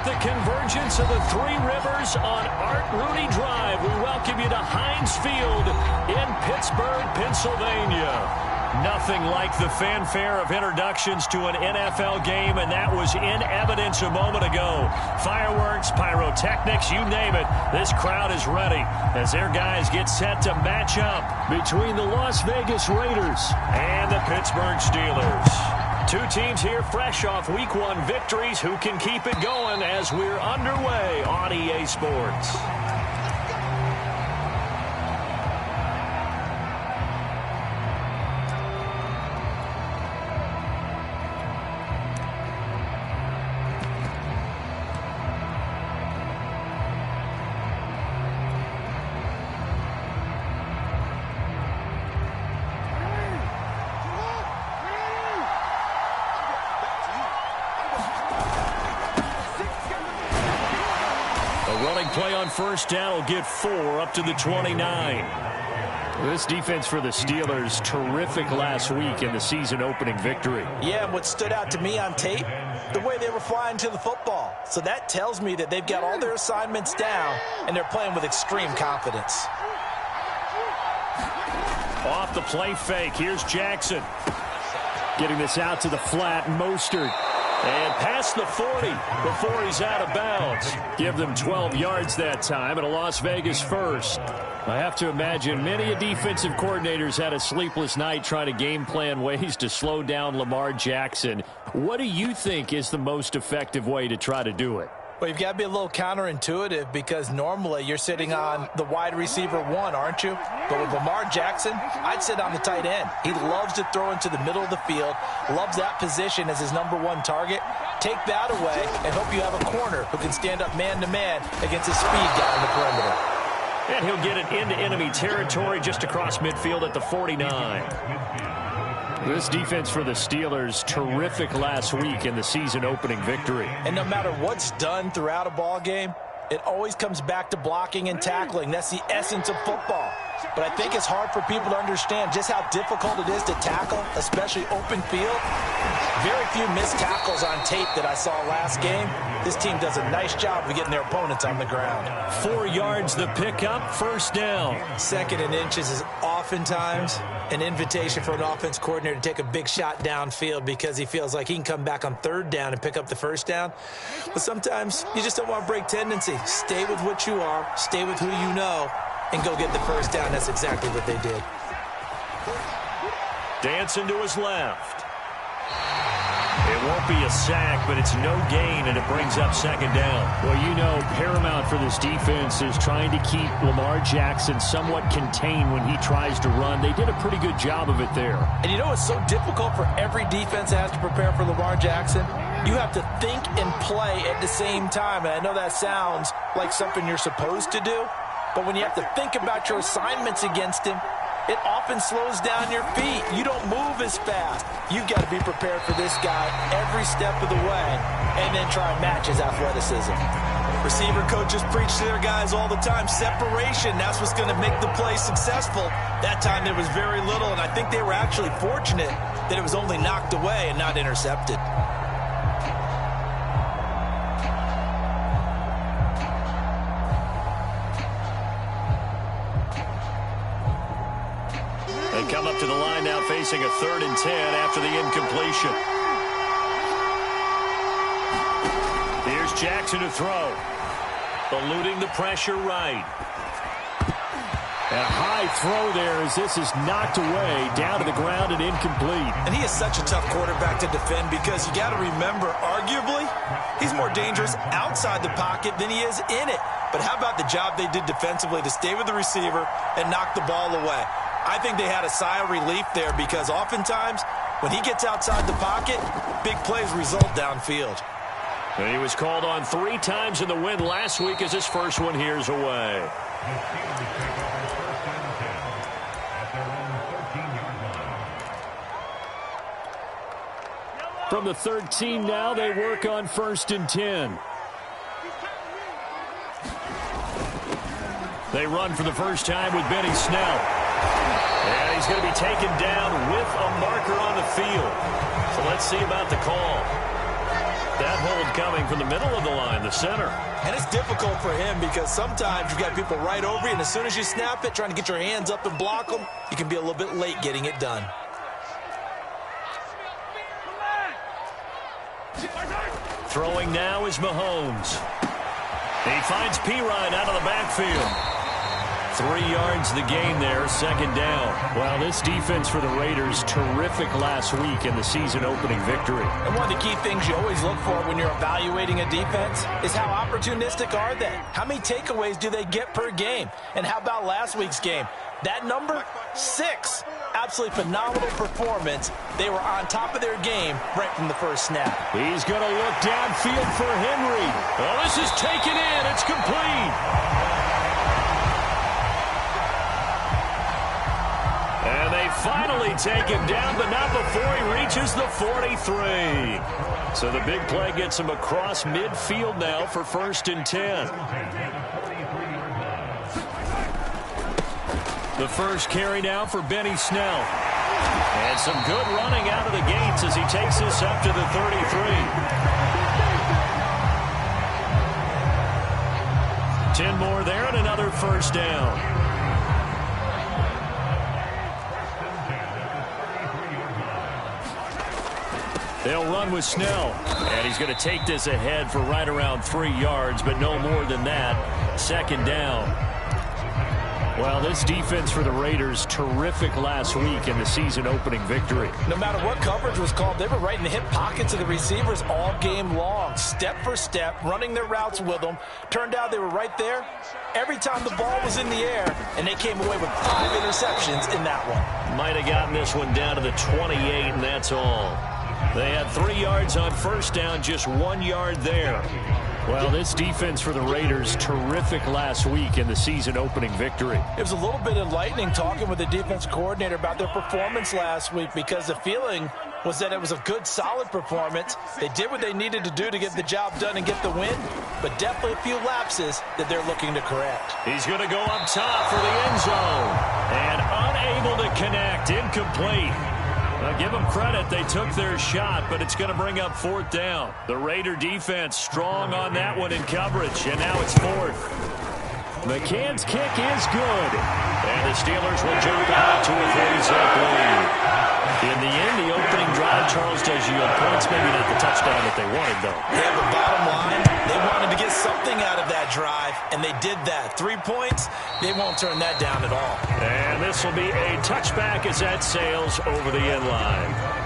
At the convergence of the Three Rivers on Art Rooney Drive, we welcome you to Heinz Field in Pittsburgh, Pennsylvania. Nothing like the fanfare of introductions to an NFL game, and that was in evidence a moment ago. Fireworks, pyrotechnics, you name it. This crowd is ready as their guys get set to match up between the Las Vegas Raiders and the Pittsburgh Steelers. Two teams here fresh off Week 1 victories. Who can keep it going as we're underway on EA Sports? Play on first down will get 4 up to the 29. This defense for the Steelers, terrific last week in the season-opening victory. Yeah, and what stood out to me on tape, the way they were flying to the football. So that tells me that they've got all their assignments down, and they're playing with extreme confidence. Off the play fake, here's Jackson. Getting this out to the flat, Mostert. And past the 40 before he's out of bounds. Give them 12 yards that time and a Las Vegas first. I have to imagine many defensive coordinators had a sleepless night trying to game plan ways to slow down Lamar Jackson. What do you think is the most effective way to try to do it? Well, you've got to be a little counterintuitive because normally you're sitting on the wide receiver 1, aren't you? But with Lamar Jackson, I'd sit on the tight end. He loves to throw into the middle of the field, loves that position as his #1 target. Take that away and hope you have a corner who can stand up man-to-man against a speed guy on the perimeter. And he'll get it into enemy territory just across midfield at the 49. This defense for the Steelers, terrific last week in the season-opening victory. And no matter what's done throughout a ball game, it always comes back to blocking and tackling. That's the essence of football. But I think it's hard for people to understand just how difficult it is to tackle, especially open field. Very few missed tackles on tape that I saw last game. This team does a nice job of getting their opponents on the ground. 4 yards the pickup, first down. 2nd and inches is oftentimes an invitation for an offense coordinator to take a big shot downfield because he feels like he can come back on 3rd down and pick up the first down. But sometimes you just don't want to break tendency. Stay with what you are, stay with who you know, and go get the first down. That's exactly what they did. Dancing to his left. It won't be a sack, but it's no gain, and it brings up 2nd down. Well, you know, paramount for this defense is trying to keep Lamar Jackson somewhat contained when he tries to run. They did a pretty good job of it there. And you know it's so difficult for every defense that has to prepare for Lamar Jackson? You have to think and play at the same time, and I know that sounds like something you're supposed to do, but when you have to think about your assignments against him, it often slows down your feet. You don't move as fast. You've got to be prepared for this guy every step of the way and then try and match his athleticism. Receiver coaches preach to their guys all the time. Separation, that's what's going to make the play successful. That time there was very little, and I think they were actually fortunate that it was only knocked away and not intercepted. They come up to the line now facing a 3rd and 10 after the incompletion. Here's Jackson to throw. Eluding the pressure right. And a high throw there as this is knocked away, down to the ground and incomplete. And he is such a tough quarterback to defend because you got to remember, arguably, he's more dangerous outside the pocket than he is in it. But how about the job they did defensively to stay with the receiver and knock the ball away? I think they had a sigh of relief there because oftentimes when he gets outside the pocket, big plays result downfield. And he was called on 3 times in the win last week as his first one here's away. From the 13 now, they work on 1st and 10. They run for the first time with Benny Snell. And he's going to be taken down with a marker on the field. So let's see about the call. That hold coming from the middle of the line, the center. And it's difficult for him because sometimes you've got people right over you, and as soon as you snap it, trying to get your hands up and block them, you can be a little bit late getting it done. Throwing now is Mahomes. He finds P-Ryan out of the backfield. 3 yards the gain there, second down. Well, this defense for the Raiders, terrific last week in the season-opening victory. And one of the key things you always look for when you're evaluating a defense is how opportunistic are they? How many takeaways do they get per game? And how about last week's game? That number, 6. Absolutely phenomenal performance. They were on top of their game right from the first snap. He's going to look downfield for Henry. Well, this is taken in. It's complete. And they finally take him down, but not before he reaches the 43. So the big play gets him across midfield now for 1st and 10. The first carry now for Benny Snell. And some good running out of the gates as he takes this up to the 33. 10 more there and another first down. They'll run with Snell. And he's going to take this ahead for right around 3 yards, but no more than that. Second down. Well, this defense for the Raiders, terrific last week in the season-opening victory. No matter what coverage was called, they were right in the hip pockets of the receivers all game long, step for step, running their routes with them. Turned out they were right there every time the ball was in the air, and they came away with 5 interceptions in that one. Might have gotten this one down to the 28, and that's all. They had 3 yards on first down, just 1 yard there. Well, this defense for the Raiders, terrific last week in the season-opening victory. It was a little bit enlightening talking with the defense coordinator about their performance last week because the feeling was that it was a good, solid performance. They did what they needed to do to get the job done and get the win, but definitely a few lapses that they're looking to correct. He's going to go up top for the end zone and unable to connect, incomplete. Now, give them credit. They took their shot, but it's going to bring up 4th down. The Raider defense strong on that one in coverage, and now it's 4th. McCann's kick is good. And the Steelers will jump out to a 40-zip lead. In the end, the opening drive, Charles, does yield points. Maybe not the touchdown that they wanted, though. Yeah, but bottom line, they wanted to get something out of that drive, and they did that. 3 points, they won't turn that down at all. And this will be a touchback as that sails over the end line.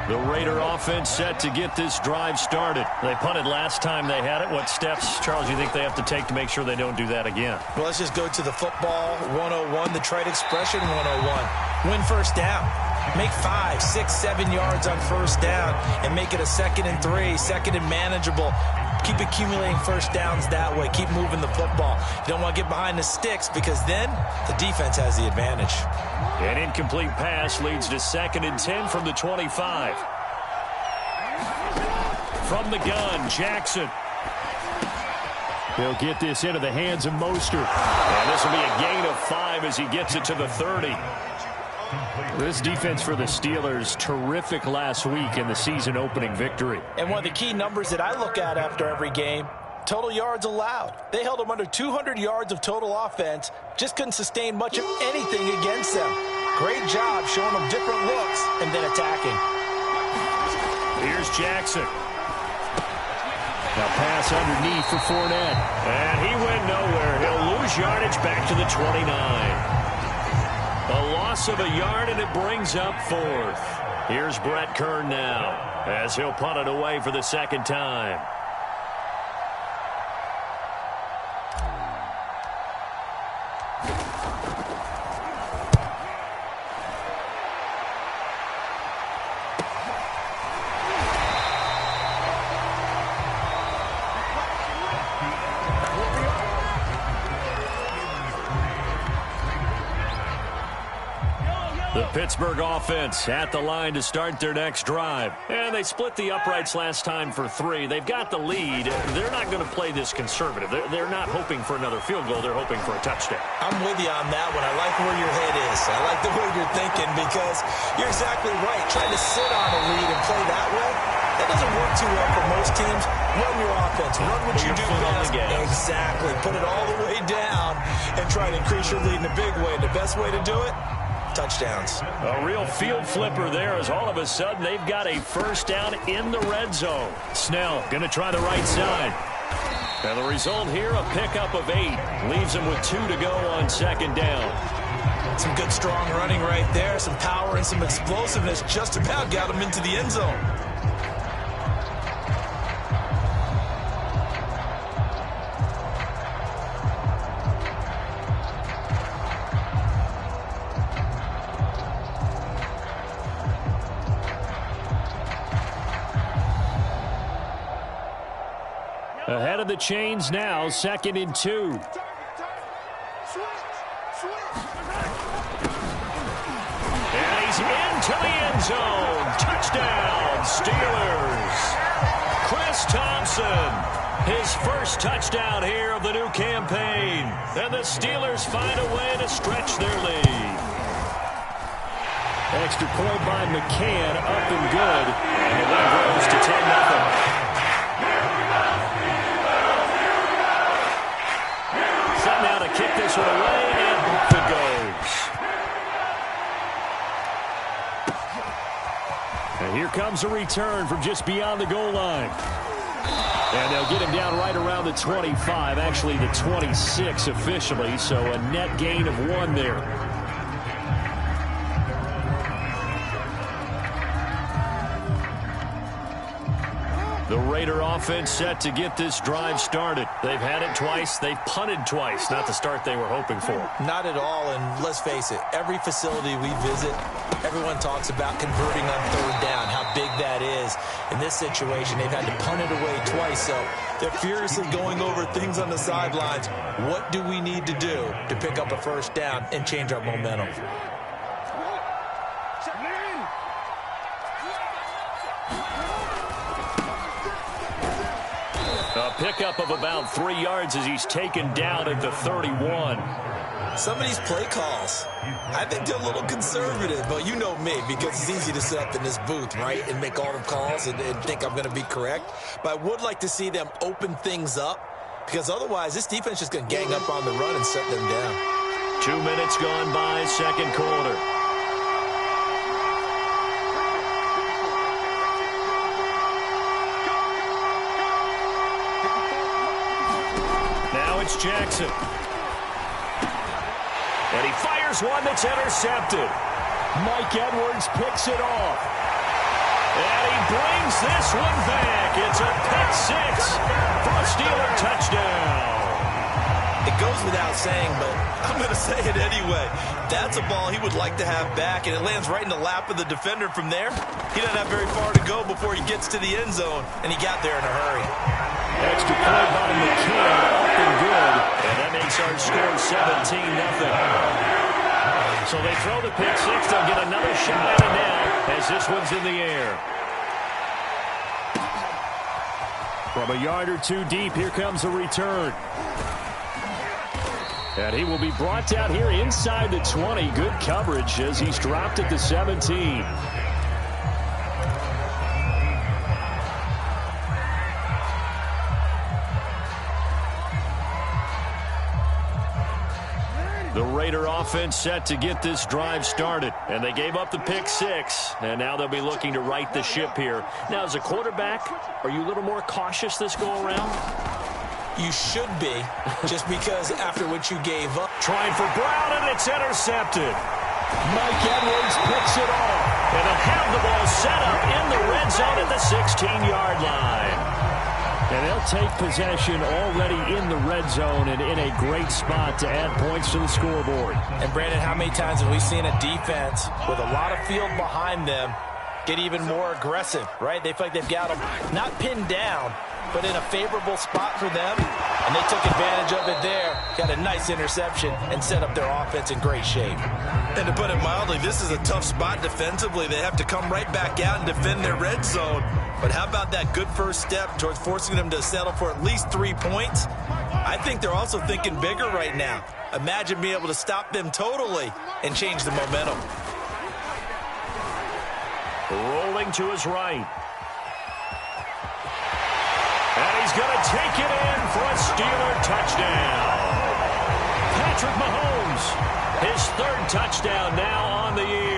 The Raider offense set to get this drive started. They punted last time they had it. What steps, Charles, you think they have to take to make sure they don't do that again? Well, let's just go to the football 101, the trade expression 101. Win first down. Make 5, 6, 7 yards on first down and make it a 2nd and 3, 2nd and manageable. Keep accumulating first downs that way. Keep moving the football. You don't want to get behind the sticks because then the defense has the advantage. An incomplete pass leads to 2nd and 10 from the 25. From the gun, Jackson. They'll get this into the hands of Mostert. And this will be a gain of 5 as he gets it to the 30. This defense for the Steelers, terrific last week in the season-opening victory. And one of the key numbers that I look at after every game, total yards allowed. They held them under 200 yards of total offense, just couldn't sustain much of anything against them. Great job showing them different looks and then attacking. Here's Jackson. Now pass underneath for Fournette. And he went nowhere. He'll lose yardage back to the 29. A loss of a yard, and it brings up 4th. Here's Brett Kern now as he'll punt it away for the 2nd time. The The Pittsburgh offense at the line to start their next drive. And they split the uprights last time for 3. They've got the lead. They're not going to play this conservative. They're not hoping for another field goal. They're hoping for a touchdown. I'm with you on that one. I like where your head is. I like the way you're thinking because you're exactly right. Trying to sit on a lead and play that way, that doesn't work too well for most teams. Run your offense. Run what you do best. Exactly. Put it all the way down and try to increase your lead in a big way. The best way to do it, touchdowns. A real field flipper there as all of a sudden they've got a first down in the red zone. Snell going to try the right side. And the result here, a pickup of 8. Leaves him with 2 to go on second down. Some good, strong running right there. Some power and some explosiveness. Just about got him into the end zone. Ahead of the chains now, 2nd and 2. And he's into the end zone. Touchdown, Steelers. Chris Thompson, his first touchdown here of the new campaign. And the Steelers find a way to stretch their lead. Extra point by McCann, up and good. And the lead grows to 10-0. Now to kick this one away, and off it goes. And here comes a return from just beyond the goal line. And they'll get him down right around the 25, actually the 26 officially, so a net gain of 1 there. The Raider offense set to get this drive started. They've had it twice. They've punted twice. Not the start they were hoping for. Not at all, and let's face it, every facility we visit, everyone talks about converting on 3rd down, how big that is. In this situation, they've had to punt it away twice, so they're furiously going over things on the sidelines. What do we need to do to pick up a first down and change our momentum? A pickup of about 3 yards as he's taken down at the 31. Some of these play calls, I think they're a little conservative, but you know me, because it's easy to sit up in this booth, right, and make all the calls and think I'm going to be correct. But I would like to see them open things up, because otherwise this defense is going to gang up on the run and set them down. 2 minutes gone by, second quarter. Now it's Jackson. And he fires one that's intercepted. Mike Edwards picks it off. And he brings this one back. It's a pick 6 for a Steeler touchdown. It goes without saying, but I'm going to say it anyway. That's a ball he would like to have back, and it lands right in the lap of the defender from there. He doesn't have very far to go before he gets to the end zone, and he got there in a hurry. Extra point by McCann, up and good. And that makes our score 17-0. So they throw the pick 6. They'll get another shot at it now as this one's in the air. From a yard or 2 deep, here comes a return. And he will be brought down here inside the 20. Good coverage as he's dropped at the 17. The Raider offense set to get this drive started. And they gave up the pick 6. And now they'll be looking to right the ship here. Now, as a quarterback, are you a little more cautious this go around? You should be, just because after what you gave up. Trying for Brown, and it's intercepted. Mike Edwards picks it off. And they'll have the ball set up in the red zone at the 16-yard line. And they'll take possession already in the red zone and in a great spot to add points to the scoreboard. And, Brandon, how many times have we seen a defense with a lot of field behind them get even more aggressive, right? They feel like they've got them not pinned down, but in a favorable spot for them, And they took advantage of it there, got a nice interception, and set up their offense in great shape. And to put it mildly, this is a tough spot defensively. They have to come right back out and defend their red zone. But how about that good first step towards forcing them to settle for at least 3 points? I think they're also thinking bigger right now. Imagine being able to stop them totally and change the momentum. Rolling to his right. And he's going to take it in for a Steeler touchdown. Patrick Mahomes, his 3rd touchdown now on the year.